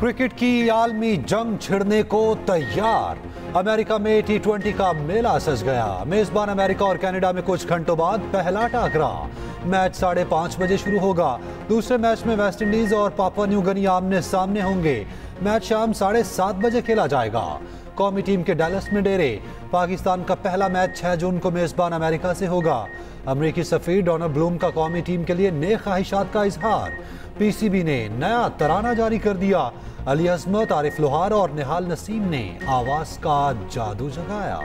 Cricket की आलमी जंग छिड़ने को तैयार। अमेरिका में T20 का मेला सज गया। मेजबान अमेरिका और कनाडा में कुछ घंटों बाद पहला टाकरा। मैच 5:30 बजे शुरू होगा। दूसरे मैच में वेस्ट इंडीज और पापुआ न्यू गिनी आमने सामने होंगे। मैच शाम 7:30 बजे खेला जाएगा। कौमी टीम के डैलस में डेरे। पाकिस्तान का पहला मैच 6 जून को मेजबान अमेरिका से होगा। अमेरिकी सफीर डोनाल्ड ब्लूम का कौमी टीम के लिए नेक ख्वाहिशात का इजहार। पीसीबी ने नया तराना जारी कर दिया। अली अजमत, आरिफ लोहार और निहाल नसीम ने आवाज का जादू जगाया।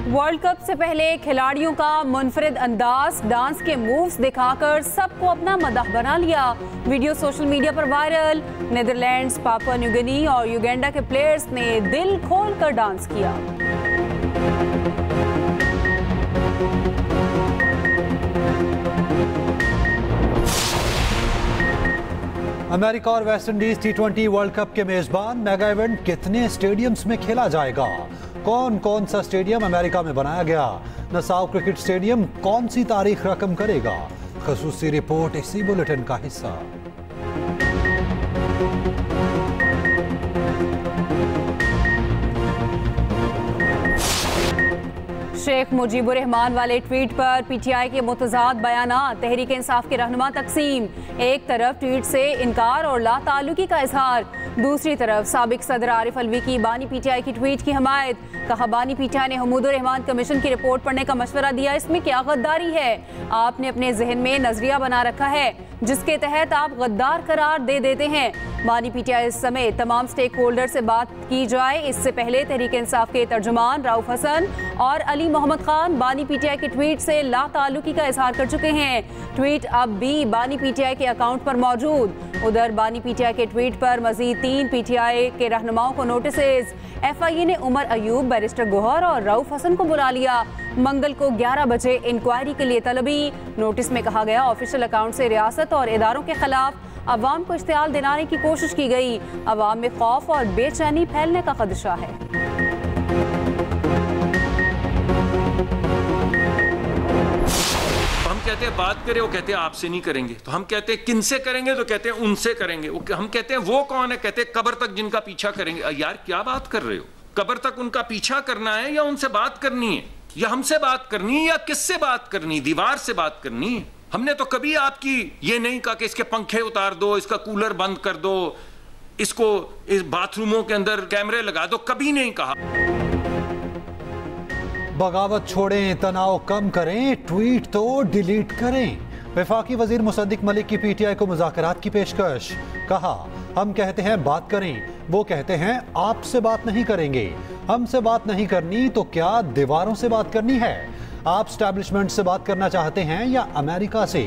वर्ल्ड कप से पहले खिलाड़ियों का मुनफरिद अंदाज, डांस के मूव्स दिखाकर सबको अपना मदह बना लिया। वीडियो सोशल मीडिया पर viral. Netherlands, Papua New Guinea और युगांडा के प्लेयर्स ने दिल खोलकर डांस किया। अमेरिका और West Indies T20 world cup के मेजबान। मेगा इवेंट कितने स्टेडियम्स में खेला जाएगा? कौन कौन सा स्टेडियम अमेरिका में बनाया गया? नसाउ क्रिकेट स्टेडियम कौन सी तारीख रकम करेगा? खसूसी रिपोर्ट इसी बुलेटिन का हिस्सा। शेख मुजीबुर रहमान वाले ट्वीट पर पीटीआई के मुतजाद बयानात। तहरीक इंसाफ के रहनुमा तकसीम। एक तरफ ट्वीट से इनकार और ला ताल्लुकी का इजहार, दूसरी तरफ साबिक सदर आरिफ अलवी की बानी पीटीआई की ट्वीट की हमायत। कहा, बानी पीटीआई ने हमुदुर रहमान कमीशन की रिपोर्ट पढ़ने का मशवरा दिया। इसमें क्या गद्दारी है? आपने अपने जहन में नजरिया बना रखा है जिसके तहत आप गद्दार करार दे देते हैं। बानी पीटीआई समेत तमाम स्टेक होल्डर से बात की जाए। इससे पहले तहरीक इंसाफ के तर्जुमान राउफ हसन और अली मोहम्मद खान बानी पीटीआई के ट्वीट से ला ताल्लुकी का इजहार कर चुके हैं। ट्वीट अब भी बानी पीटीआई के अकाउंट पर मौजूद। उधर बानी पीटीआई के ट्वीट पर मजीद 3 पीटीआई के रहनुमाओं को नोटिस। FIA ने उमर अयूब, बैरिस्टर गोहर और रऊफ हसन को बुला लिया। मंगल को 11 बजे इंक्वायरी के लिए तलबी। नोटिस में कहा गया, ऑफिशियल अकाउंट से रियासत और इदारों के खिलाफ अवाम को इश्तियाल दिलाने की कोशिश की गई। अवाम में खौफ और बेचैनी फैलने का खदशा है। कहते हैं बात करें, वो कहते हैं आपसे नहीं करेंगे। तो हम कहते हैं किनसे करेंगे? तो कहते हैं उनसे करेंगे। हम कहते हैं वो कौन है? कहते हैं कब्र तक जिनका पीछा करेंगे। यार क्या बात कर रहे हो? कब्र तक उनका पीछा करना है या उनसे बात करनी है? या हमसे बात करनी है या किससे बात करनी? दीवार से बात करनी है। हमने तो कभी आपकी ये नहीं कहा कि इसके पंखे उतार दो, इसका कूलर बंद कर दो, इसको इस बाथरूमों के अंदर कैमरे लगा दो, कभी नहीं कहा। बगावत छोड़ें, तनाव कम करें, ट्वीट तो डिलीट करें। वफाकी वजीर मुसद्दिक मलिक की पीटीआई को मुज़ाकरात की पेशकश। कहा, हम कहते हैं बात करें, वो कहते हैं आपसे बात नहीं करेंगे। हमसे बात नहीं करनी तो क्या दीवारों से बात करनी है? आप स्टैब्लिशमेंट से बात करना चाहते हैं या अमेरिका से?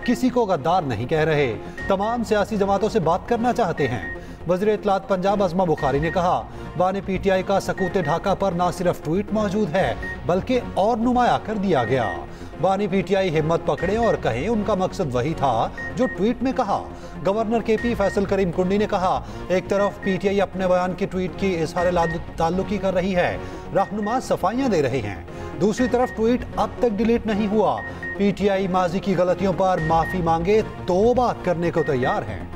किसी को गद्दार नहीं कह रहे, तमाम सियासी जमातों से बात करना चाहते हैं। वज़ीर इत्तलात पंजाब अज़मा बुखारी ने कहा, बानी पीटीआई का सकूते ढाका पर न सिर्फ ट्वीट मौजूद है बल्कि और नुमाया कर दिया गया। बानी पीटीआई हिम्मत पकड़े और कहें उनका मकसद वही था जो ट्वीट में कहा। गवर्नर KP फैसल करीम कुंडी ने कहा, एक तरफ पीटीआई अपने बयान की ट्वीट की इजहार ताल्लुकी कर रही है, रहनुमा सफाइयां दे रहे हैं, दूसरी तरफ ट्वीट अब तक डिलीट नहीं हुआ। पीटीआई माजी की गलतियों पर माफी मांगे तो बात करने को तैयार है।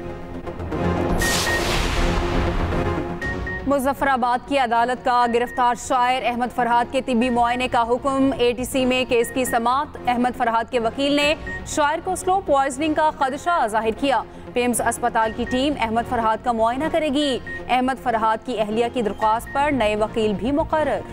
मुजफ्फराबाद की अदालत का गिरफ्तार शायर अहमद फरहाद के तिब्बी मुआयने का हुक्म। ATC में केस की समाअत। अहमद फरहाद के वकील ने शायर को स्लो पॉइजनिंग का खदशा जाहिर किया। पेम्स अस्पताल की टीम अहमद फरहाद का मुआयना करेगी। अहमद फरहाद की अहलिया की दरख्वास्त पर नए वकील भी मुकर्रर।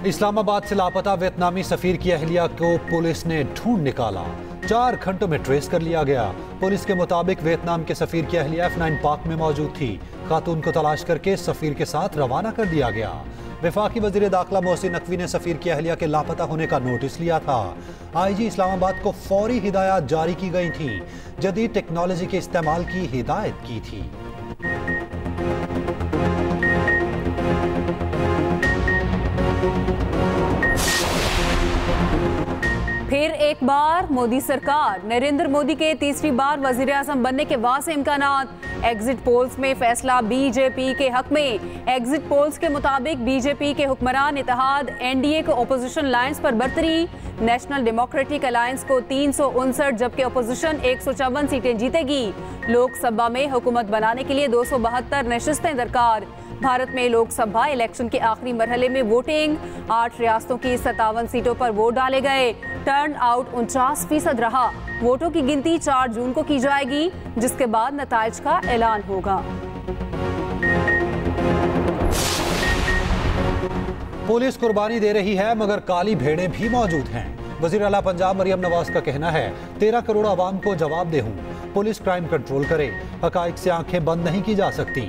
इस्लामाबाद से लापता वियतनामी सफीर की अहलिया को पुलिस ने ढूंढ निकाला। 4 घंटों में ट्रेस कर लिया गया। पुलिस के मुताबिक वियतनाम के सफीर की अहलिया F9 पार्क में मौजूद थी। खातून को तलाश करके सफीर के साथ रवाना कर दिया गया। वफाकी वजीर दाखिला मोहसिन नकवी ने सफीर की अहलिया के लापता होने का नोटिस लिया था। IG इस्लामाबाद को फौरी हिदायत जारी की गई थी। जदीद टेक्नोलॉजी के इस्तेमाल की हिदायत की थी। फिर एक बार मोदी सरकार। नरेंद्र मोदी के तीसरी बार वजीर आजम बनने के वाज़ेह इम्कानात। एग्जिट पोल्स में फैसला बीजेपी के हक में। एग्जिट पोल्स के मुताबिक बीजेपी के हुक्मरान इत्तेहाद एनडीए को ओपोजिशन लाइंस पर बरतरी। नेशनल डेमोक्रेटिक अलायंस को 359 जबकि ओपोजिशन 154 सीटें जीतेगी। लोकसभा में हुकूमत बनाने के लिए 272 नशिस्तें दरकार। भारत में लोकसभा इलेक्शन के आखिरी मरहले में वोटिंग। 8 रियासतों की 57 सीटों पर वोट डाले गए। टर्न आउट 49% रहा। वोटों की गिनती 4 जून को की जाएगी, जिसके बाद नताइज का ऐलान होगा। पुलिस कुर्बानी दे रही है मगर काली भेड़ें भी मौजूद हैं। वजीर आला पंजाब मरियम नवाज का कहना है 13 करोड़ आवाम को जवाब दे हूं। पुलिस क्राइम कंट्रोल करे, हकाइक से आंखें बंद नहीं की जा सकती।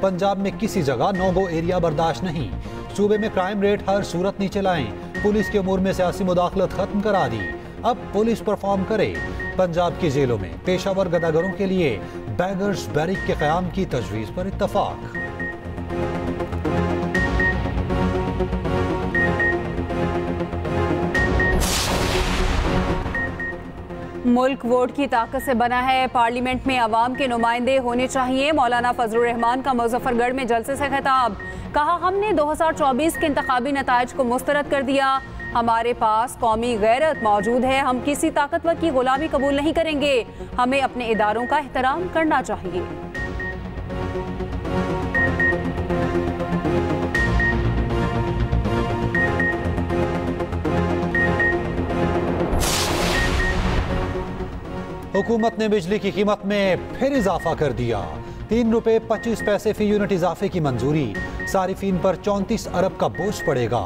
पंजाब में किसी जगह नो गो एरिया बर्दाश्त नहीं। सूबे में क्राइम रेट हर सूरत नीचे लाएं। पुलिस के उमूर में सियासी मुदाखलत खत्म करा दी। अब पुलिस परफॉर्म करे। पंजाब की जेलों में पेशावर गदागरों के लिए बैगर्स बैरिक के क़याम की तजवीज़ पर इत्तफाक। मुल्क वोट की ताकत से बना है। पार्लियामेंट में अवाम के नुमाइंदे होने चाहिए। मौलाना फजलुर रहमान का मुजफ्फरगढ़ में जलसे से खिताब। कहा, हमने 2024 के इंतखाबी नताइज को मुस्तरद कर दिया। हमारे पास कौमी गैरत मौजूद है। हम किसी ताकतवर की गुलामी कबूल नहीं करेंगे। हमें अपने इदारों का एहतराम करना चाहिए। हुकूमत ने बिजली की कीमत में फिर इजाफा कर दिया। 3 रुपए 25 पैसे फी यूनिट इजाफे की मंजूरी। सारिफीन पर 34 अरब का बोझ पड़ेगा।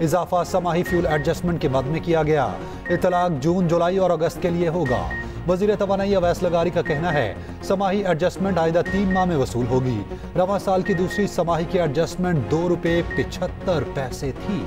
इजाफा समाही फ्यूल एडजस्टमेंट के मद में किया गया। इतलाक जून, जुलाई और अगस्त के लिए होगा। वजीर तवानाई अवैस लगारी का कहना है समाही एडजस्टमेंट आइंदा 3 माह में वसूल होगी। रवां साल की दूसरी समाही की एडजस्टमेंट 2 रुपए 75 पैसे थी।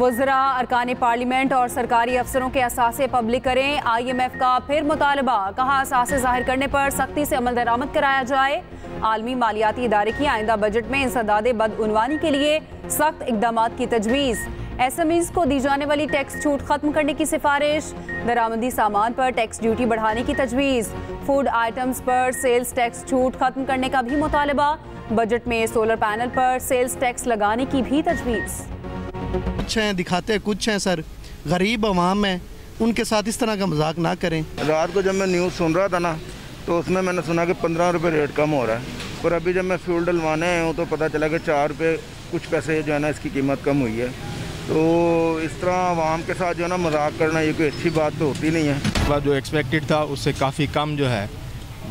वज़रा अरकान पार्लियामेंट और सरकारी अफसरों के असासे पब्लिक करें। IMF का फिर मुतालबा। कहा, असासे जाहिर करने पर सख्ती से अमल दरामद कराया जाए। आलमी मालियाती इदारे की आइंदा बजट में इंसदादे बदउनवानी के लिए सख्त इकदामात की तजवीज़। SMEs को दी जाने वाली टैक्स छूट खत्म करने की सिफारिश। दरामदी सामान पर टैक्स ड्यूटी बढ़ाने की तजवीज़। फूड आइटम्स पर सेल्स टैक्स छूट खत्म करने का भी मुतालबा। बजट में सोलर पैनल पर सेल्स टैक्स लगाने की भी तजवीज़। कुछ हैं दिखाते कुछ हैं सर, गरीब अवाम है, उनके साथ इस तरह का मजाक ना करें। रात को जब मैं न्यूज़ सुन रहा था ना, तो उसमें मैंने सुना कि 15 रुपये रेट कम हो रहा है, पर अभी जब मैं फ्यूल डलवाने आया हूँ तो पता चला कि 4 रुपये कुछ पैसे जो है ना इसकी कीमत कम हुई है। तो इस तरह आवाम के साथ जो है ना मजाक करना ये कोई अच्छी बात तो होती नहीं है। जो एक्सपेक्टेड था उससे काफ़ी कम जो है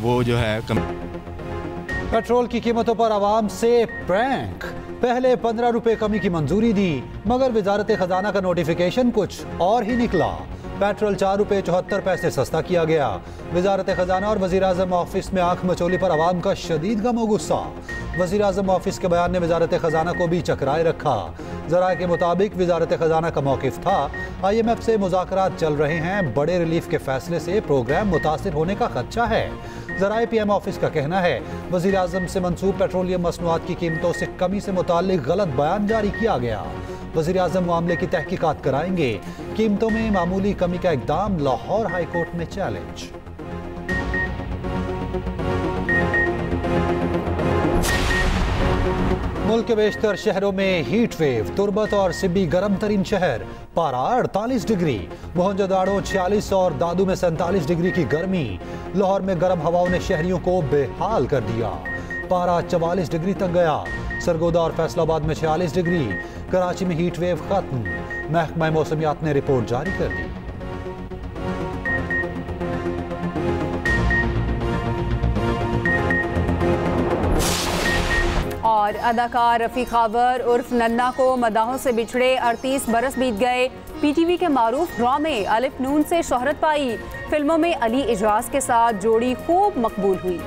वो जो है कम। पेट्रोल की कीमतों पर आवाम से प्रैंक। पहले 15 रुपए कमी की मंजूरी दी, मगर वजारत खजाना का नोटिफिकेशन कुछ और ही निकला। पेट्रोल 4 रुपए 74 पैसे सस्ता किया गया। वजारत खजाना और वजीर आज़म ऑफिस में आंख मचोली पर आवाम का शदीद गम और गुस्सा। वजीर आज़म ऑफिस के बयान ने वजारत खजाना को भी चकराए रखा। ज़राए के मुताबिक वजारत खजाना का मौक़िफ़ था IMF से मुज़ाकरात चल रहे हैं, बड़े रिलीफ के फैसले से प्रोग्राम मुतासिर होने का खदशा है। ज़राए PM ऑफिस का कहना है वज़ीर आज़म से मंसूब पेट्रोलियम मसनूआत की कीमतों से कमी से मुताल्लिक गलत बयान जारी किया गया। वज़ीर आज़म मामले की तहकीकात कराएंगे। कीमतों में मामूली कमी का इक़दाम लाहौर हाई कोर्ट में चैलेंज। मुल्क के बेशतर शहरों में हीट वेव। तुर्बत और सिब्बी गर्म तरीन शहर, पारा 48 डिग्री। मोहनजोदाड़ो 46 और दादू में 47 डिग्री की गर्मी। लाहौर में गर्म हवाओं ने शहरियों को बेहाल कर दिया। पारा 44 डिग्री तक गया। सरगोदा और फैसलाबाद में 46 डिग्री। कराची में हीट वेव खत्म। महकमा मौसमियात ने रिपोर्ट जारी कर दी। और अदाकार रफ़ी खावर उर्फ नन्ना को मदाहों से बिछड़े 38 बरस बीत गए। PTV के मारूफ ड्रामे अलिफ नून से शोहरत पाई। फिल्मों में अली इजाज के साथ जोड़ी खूब मकबूल हुई।